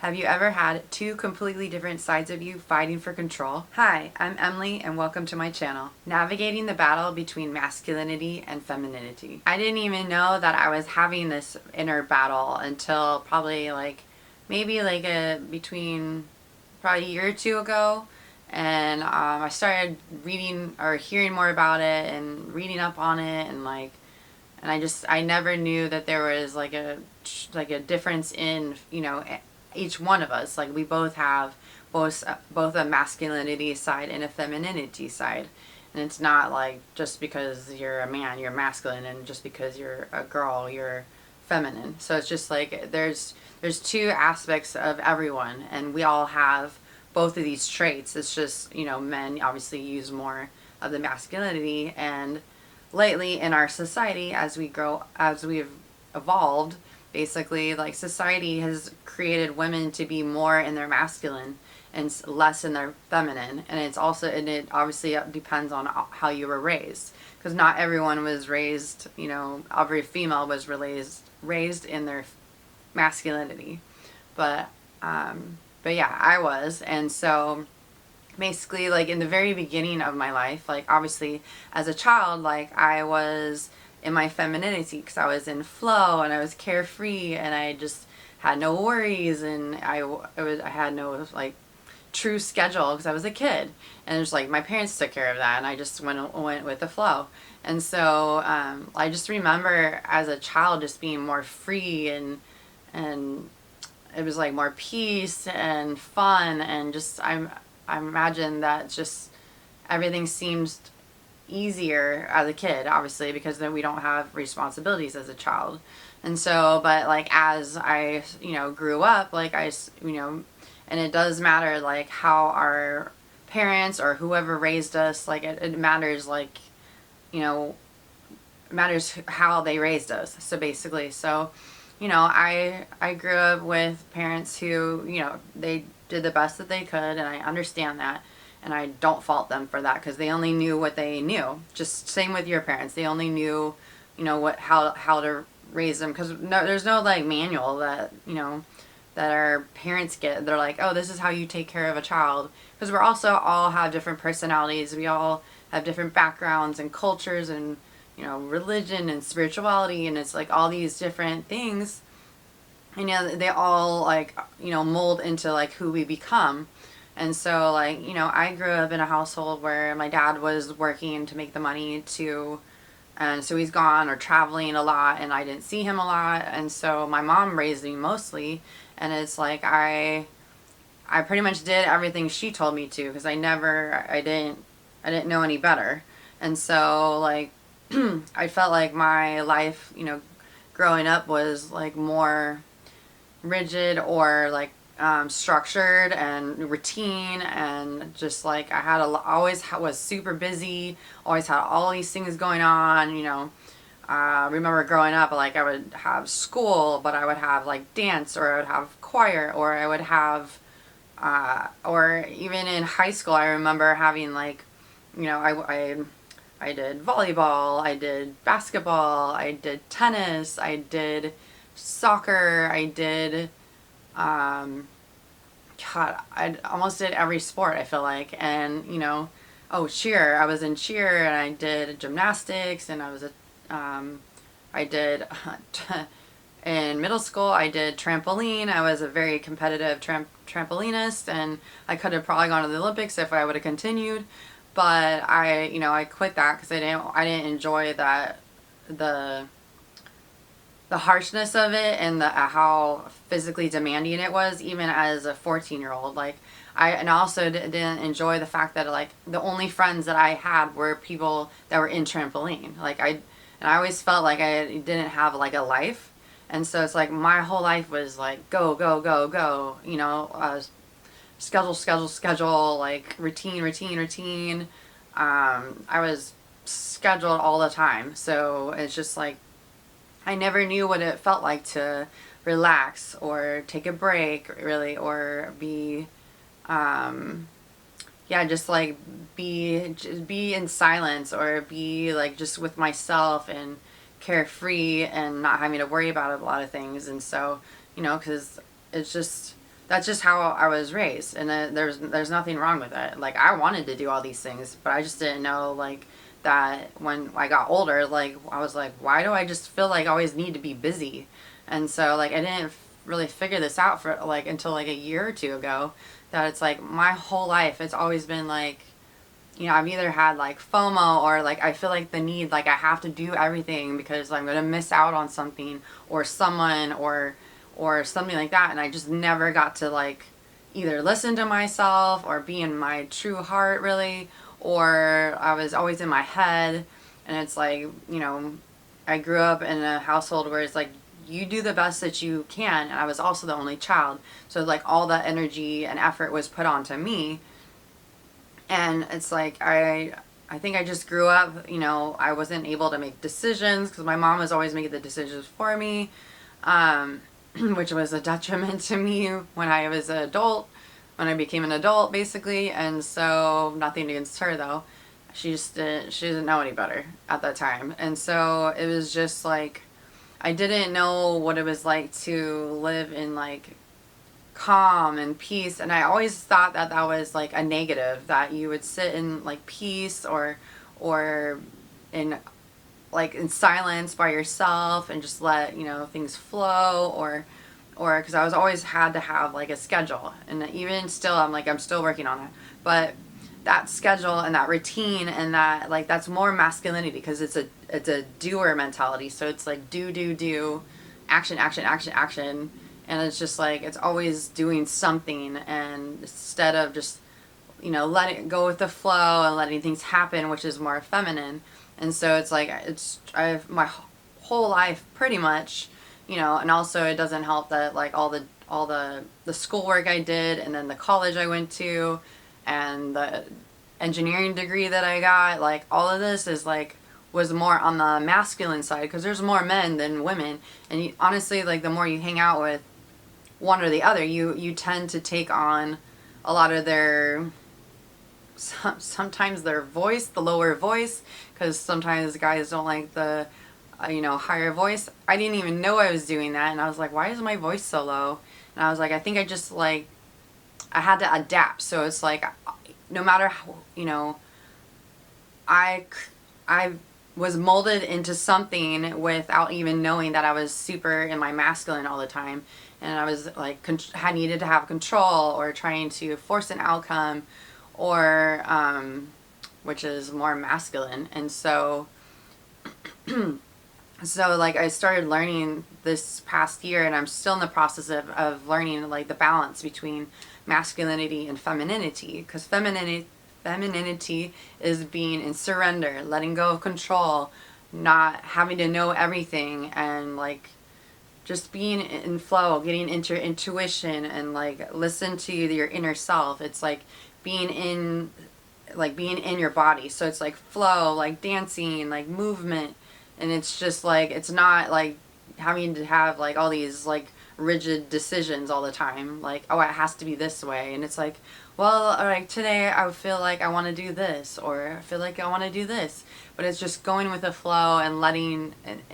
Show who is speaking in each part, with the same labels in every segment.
Speaker 1: Have you ever had two completely different sides of you fighting for control? Hi, I'm Emily and welcome to my channel. Navigating the battle between masculinity and femininity. I didn't even know that I was having this inner battle until probably between probably a year or two ago. And I started reading or hearing more about it and reading up on it, and I never knew that there was like a difference in, each one of us. Like, we both have both a masculinity side and a femininity side. And it's not like just because you're a man you're masculine, and just because you're a girl you're feminine. So it's just like there's two aspects of everyone, and we all have both of these traits. It's just, men obviously use more of the masculinity, and lately in our society, as we've evolved, basically, like, society has created women to be more in their masculine and less in their feminine. And it obviously depends on how you were raised, because not everyone was raised, every female was raised in their masculinity, but yeah, I was. And so basically, like, in the very beginning of my life, like, obviously as a child, like, I was in my femininity because I was in flow and I was carefree and I just had no worries, and I had no, like, true schedule because I was a kid, and it's like my parents took care of that, and I just went with the flow. And so I just remember as a child just being more free, and it was like more peace and fun, and just I imagine that just everything seems easier as a kid, obviously, because then we don't have responsibilities as a child. And so, but like, as I, grew up, like, and it does matter, like, how our parents or whoever raised us, like, it matters, like, it matters how they raised us. So basically, I grew up with parents who, they did the best that they could, and I understand that. And I don't fault them for that, because they only knew what they knew. Just same with your parents. They only knew, how to raise them, because there's no, like, manual that, that our parents get. They're like, oh, this is how you take care of a child. Because we're also all have different personalities. We all have different backgrounds and cultures and, religion and spirituality. And it's like all these different things. And, they all, like, mold into, like, who we become. And so, like, I grew up in a household where my dad was working to make the money and so he's gone or traveling a lot, and I didn't see him a lot. And so my mom raised me mostly, and it's like I pretty much did everything she told me to, because I didn't know any better. And so, like, I felt like my life, growing up was, like, more rigid, or, like, structured and routine, and just, like, always was super busy, always had all these things going on. I remember growing up, like, I would have school, but I would have, like, dance, or I would have choir, or I would have or even in high school I remember having, like, I did volleyball, I did basketball, I did tennis, I did soccer, I did God, I almost did every sport, I feel like. And, cheer. I was in cheer, and I did gymnastics, and I did, in middle school, I did trampoline. I was a very competitive trampolinist, and I could have probably gone to the Olympics if I would have continued. But I quit that because I didn't enjoy the harshness of it, and how physically demanding it was, even as a 14-year-old. Like, I also didn't enjoy the fact that, like, the only friends that I had were people that were in trampoline. Like, I always felt like I didn't have, like, a life. And so it's like my whole life was like go, go, go, go, schedule, like, routine. I was scheduled all the time. So it's just like I never knew what it felt like to relax or take a break, really, or be, just like be in silence, or be, like, just with myself and carefree and not having to worry about a lot of things. And so, because it's just that's just how I was raised, and there's nothing wrong with it. Like, I wanted to do all these things, but I just didn't know, like, that when I got older, like, I was like, why do I just feel like I always need to be busy? And so, like, I didn't really figure this out for, like, until, like, a year or two ago, that it's like my whole life it's always been like, I've either had like FOMO, or like I feel like the need, like I have to do everything because I'm gonna miss out on something or someone, or something like that, and I just never got to like either listen to myself or be in my true heart really, or I was always in my head. And it's like, I grew up in a household where it's like you do the best that you can, and I was also the only child, so like all the energy and effort was put onto me. And it's like I think I just grew up, I wasn't able to make decisions because my mom was always making the decisions for me, which was a detriment to me when I was an adult, when I became an adult basically. And so, nothing against her though, she didn't know any better at that time. And so it was just like I didn't know what it was like to live in like calm and peace, and I always thought that that was like a negative, that you would sit in like peace, or in like in silence by yourself and just let things flow, or because I was always had to have like a schedule, and even still I'm still working on it, but that schedule and that routine and that, like, that's more masculinity because it's a doer mentality. So it's like do action action action action, and it's just like it's always doing something, and instead of just letting it go with the flow and letting things happen, which is more feminine. And so it's like I've my whole life pretty much, and also it doesn't help that like all the schoolwork I did, and then the college I went to, and the engineering degree that I got, like all of this is like was more on the masculine side because there's more men than women. And honestly, like the more you hang out with one or the other, you tend to take on a lot of their sometimes their voice, the lower voice, because sometimes guys don't like the higher voice. I didn't even know I was doing that, and I was like, why is my voice so low? And I was like, I think I just like I had to adapt. So it's like no matter how, I was molded into something without even knowing that I was super in my masculine all the time. And I was like, I needed to have control or trying to force an outcome, or, which is more masculine. And so, so like I started learning this past year, and I'm still in the process of learning like the balance between masculinity and femininity, because femininity is being in surrender, letting go of control, not having to know everything, and like just being in flow, getting into your intuition, and like listen to your inner self. It's like being in your body. So it's like flow, like dancing, like movement. And it's just like it's not like having to have like all these like rigid decisions all the time, like, oh, it has to be this way. And it's like, well, like today I feel like I want to do this, or I feel like I want to do this. But it's just going with the flow and letting,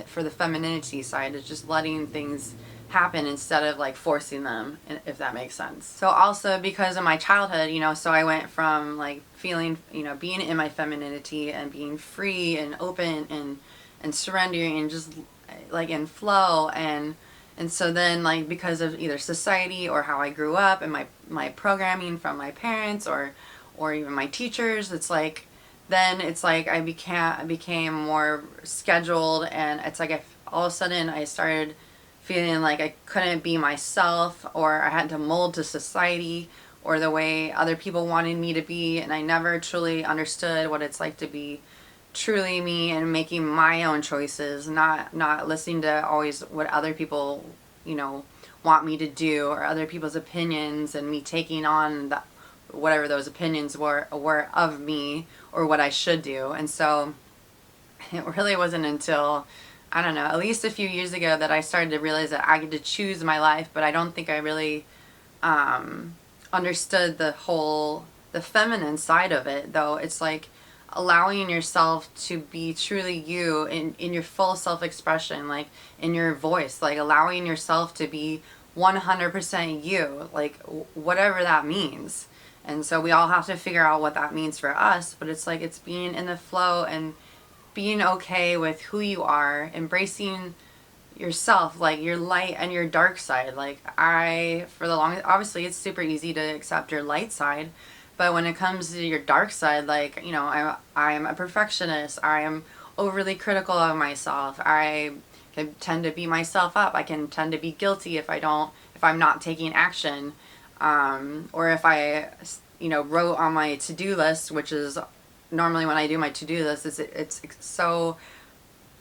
Speaker 1: for the femininity side, it's just letting things happen instead of like forcing them, if that makes sense. So also because of my childhood, so I went from like feeling, being in my femininity and being free and open and surrendering and just like in flow, and so then like because of either society or how I grew up and my programming from my parents or even my teachers, it's like then it's like I became more scheduled, and it's like all of a sudden I started feeling like I couldn't be myself, or I had to mold to society or the way other people wanted me to be, and I never truly understood what it's like to be truly me and making my own choices, not listening to always what other people want me to do, or other people's opinions, and me taking on whatever those opinions were of me, or what I should do. And so it really wasn't until, I don't know, at least a few years ago that I started to realize that I get to choose my life. But I don't think I really understood the feminine side of it, though. It's like allowing yourself to be truly you in your full self-expression, like in your voice, like allowing yourself to be 100% you, like whatever that means. And so we all have to figure out what that means for us, but it's like it's being in the flow and being okay with who you are, embracing yourself, like your light and your dark side. Like I, for the longest, obviously it's super easy to accept your light side, but when it comes to your dark side, like, you know, I'm a perfectionist. I am overly critical of myself. I can tend to beat myself up. I can tend to be guilty if I'm not taking action. Or if I, you know, wrote on my to-do list, which is normally when I do my to-do list, it's so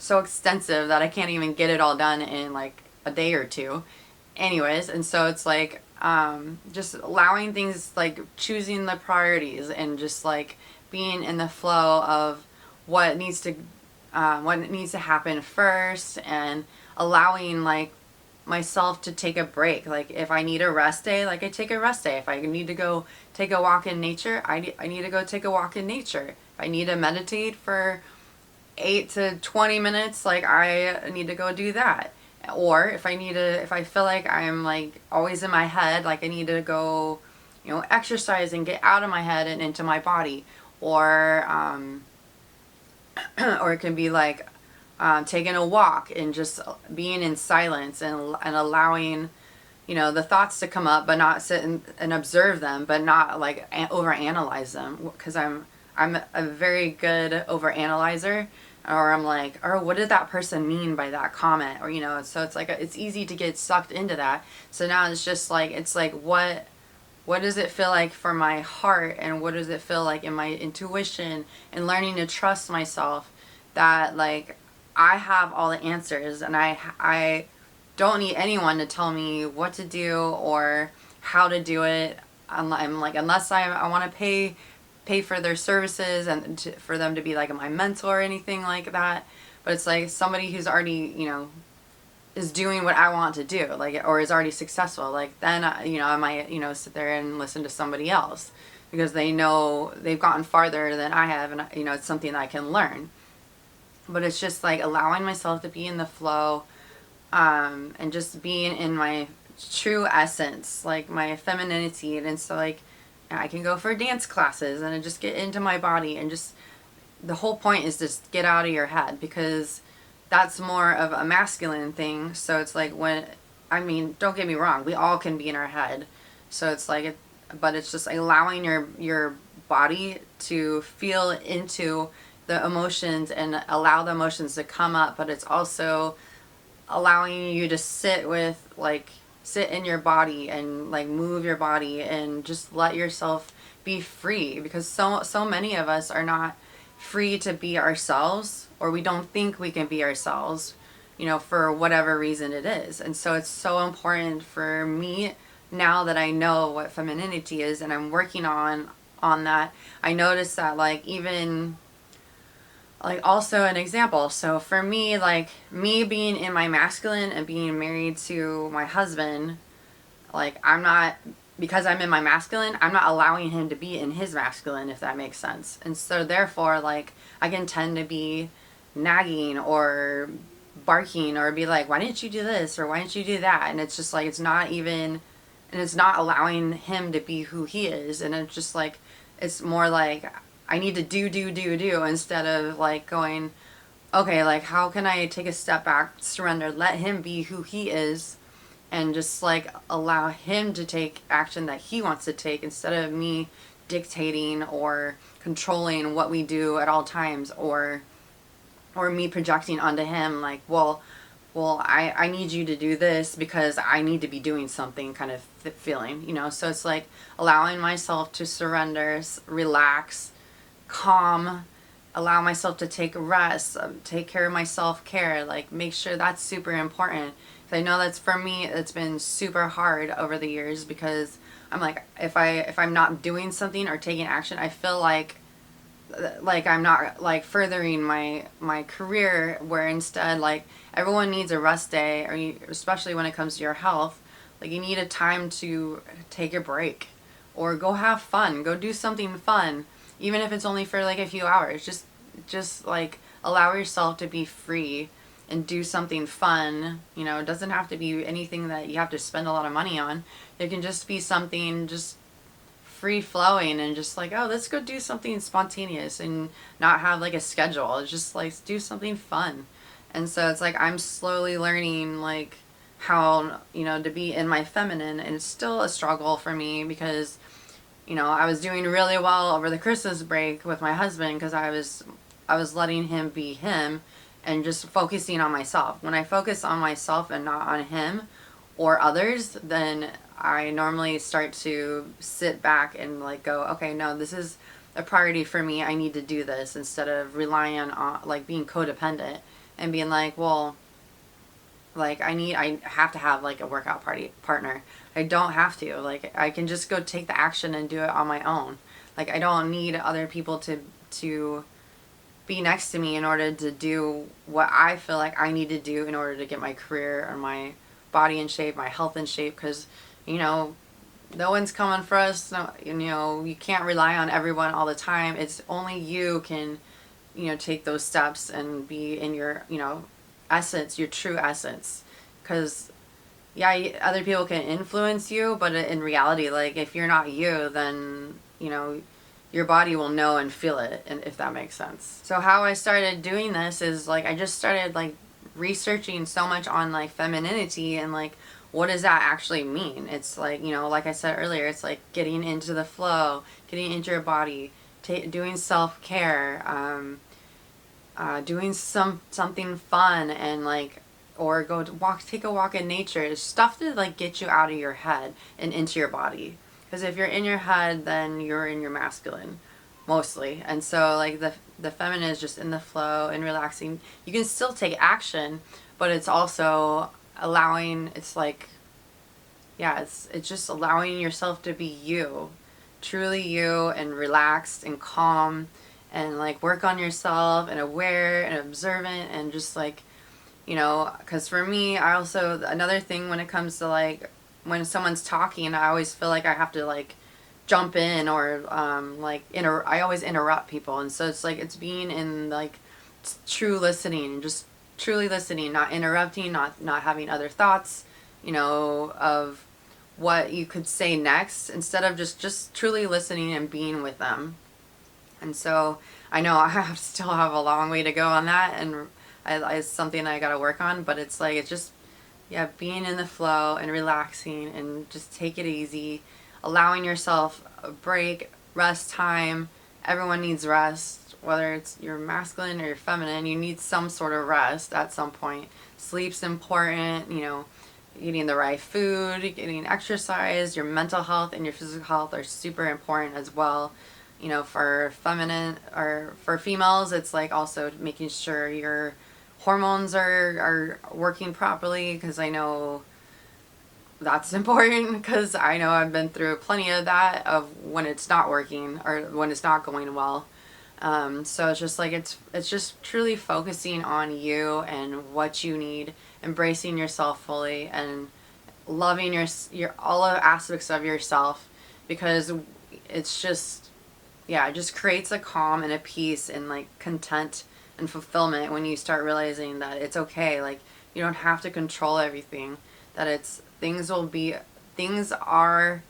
Speaker 1: extensive that I can't even get it all done in like a day or two. Anyways, and so it's like just allowing things, like choosing the priorities and just like being in the flow of what needs to happen first, and allowing like myself to take a break. Like if I need a rest day, like I take a rest day. If I need to go take a walk in nature, I need to go take a walk in nature. If I need to meditate for 8 to 20 minutes, like I need to go do that. Or if I feel like I'm like always in my head, like I need to go, you know, exercise and get out of my head and into my body. Or or it can be like taking a walk and just being in silence and allowing, you know, the thoughts to come up, but not sit and observe them, but not like overanalyze them, because I'm a very good overanalyzer. Or I'm like, or what did that person mean by that comment? Or, you know, so it's like it's easy to get sucked into that. So now it's just like, it's like what does it feel like for my heart, and what does it feel like in my intuition, and learning to trust myself that like I have all the answers, and I don't need anyone to tell me what to do or how to do it. I'm like, unless I want to pay for their services and for them to be like my mentor or anything like that. But it's like somebody who's already, you know, is doing what I want to do, like, or is already successful, like then, you know, I might, you know, sit there and listen to somebody else because they know they've gotten farther than I have, and, you know, it's something that I can learn. But it's just like allowing myself to be in the flow, and just being in my true essence, like my femininity. And so like I can go for dance classes and I just get into my body, and just the whole point is just get out of your head, because that's more of a masculine thing. So it's like when, I mean, don't get me wrong, we all can be in our head. So it's like, but it's just allowing your body to feel into the emotions and allow the emotions to come up. But it's also allowing you to sit in your body and like move your body and just let yourself be free, because so many of us are not free to be ourselves, or we don't think we can be ourselves, you know, for whatever reason it is. And so it's so important for me, now that I know what femininity is and I'm working on that, I noticed that like even like also an example. So for me, like me being in my masculine and being married to my husband, like I'm not, because I'm in my masculine, I'm not allowing him to be in his masculine, if that makes sense. And so therefore, like I can tend to be nagging or barking or be like, why didn't you do this? Or why didn't you do that? And it's just like, it's not even, and it's not allowing him to be who he is. And it's just like, it's more like I need to do instead of like going, okay, like how can I take a step back, surrender, let him be who he is, and just like allow him to take action that he wants to take, instead of me dictating or controlling what we do at all times, or me projecting onto him like, well, I need you to do this because I need to be doing something, kind of feeling, you know. So it's like allowing myself to surrender, relax, calm, allow myself to take a rest, take care of my self-care, like make sure that's super important. I know that's, for me, it's been super hard over the years, because I'm like, if I'm not doing something or taking action, I feel like I'm not like furthering my career, where instead like everyone needs a rest day, or especially when it comes to your health, like you need a time to take a break or go have fun, go do something fun, even if it's only for like a few hours. Just like allow yourself to be free and do something fun. You know, it doesn't have to be anything that you have to spend a lot of money on. It can just be something just free flowing and just like, oh, let's go do something spontaneous and not have like a schedule. It's just like do something fun. And so it's like I'm slowly learning like how, you know, to be in my feminine, and it's still a struggle for me because, you know, I was doing really well over the Christmas break with my husband because I was letting him be him and just focusing on myself. When I focus on myself and not on him or others, then I normally start to sit back and like go, okay, no, this is a priority for me. I need to do this, instead of relying on like being codependent and being like, well, like I have to have like a workout partner. I don't have to. Like I can just go take the action and do it on my own. Like I don't need other people to be next to me in order to do what I feel like I need to do in order to get my career or my body in shape, my health in shape, because, you know, no one's coming for us. No, you know, you can't rely on everyone all the time. It's only you can, you know, take those steps and be in your, you know, essence, your true essence. Because, yeah, other people can influence you, but in reality, like, if you're not you, then, you know, your body will know and feel it, and if that makes sense. So how I started doing this is like I just started like researching so much on like femininity and like what does that actually mean. It's like, you know, like I said earlier, it's like getting into the flow, getting into your body, doing self-care, doing something fun, and like, or go to take a walk in nature. It's stuff to like get you out of your head and into your body. Because if you're in your head, then you're in your masculine, mostly. And so, like, the feminine is just in the flow and relaxing. You can still take action, but it's also allowing, it's like, yeah, it's just allowing yourself to be you. Truly you, and relaxed and calm, and, like, work on yourself, and aware and observant, and just, like, you know, because for me, I also, another thing when it comes to, like, when someone's talking, I always feel like I have to like jump in or I always interrupt people, and so it's like it's being in like true listening, just truly listening, not interrupting, not having other thoughts, you know, of what you could say next, instead of just truly listening and being with them. And so I know I still have a long way to go on that, and it's something I got to work on, but it's like it's just, yeah, being in the flow and relaxing and just take it easy, allowing yourself a break, rest time. Everyone needs rest, whether it's your masculine or your feminine. You need some sort of rest at some point. Sleep's important, you know, eating the right food, getting exercise, your mental health and your physical health are super important as well. You know, for feminine or for females, it's like also making sure your hormones are working properly, because I know that's important, because I know I've been through plenty of that, of when it's not working or when it's not going well. So it's just like it's just truly focusing on you and what you need, embracing yourself fully, and loving your all the aspects of yourself, because it's just, yeah, it just creates a calm and a peace and like content and fulfillment when you start realizing that it's okay. Like, you don't have to control everything, that things are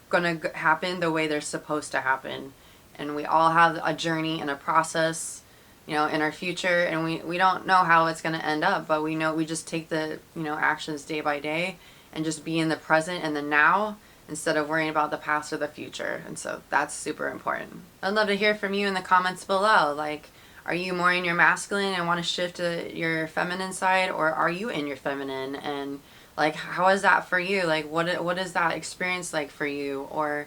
Speaker 1: gonna happen the way they're supposed to happen, and we all have a journey and a process, you know, in our future, and we don't know how it's gonna end up, but we know we just take the, you know, actions day by day and just be in the present and the now, instead of worrying about the past or the future. And so that's super important. I'd love to hear from you in the comments below. Like, are you more in your masculine and want to shift to your feminine side, or are you in your feminine, and like how is that for you? Like what is that experience like for you? Or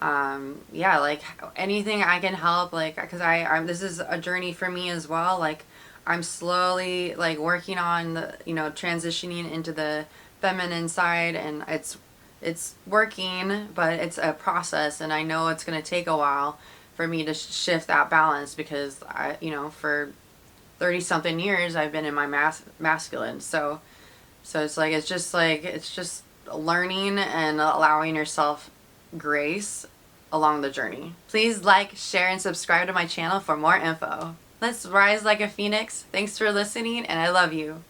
Speaker 1: yeah, like anything I can help, like, because I'm this is a journey for me as well. Like I'm slowly like working on the, you know, transitioning into the feminine side, and it's working, but it's a process, and I know it's going to take a while for me to shift that balance, because I, you know, for 30 something years I've been in my masculine. So it's just learning and allowing yourself grace along the journey. Please like, share, and subscribe to my channel for more info. Let's rise like a phoenix. Thanks for listening, and I love you.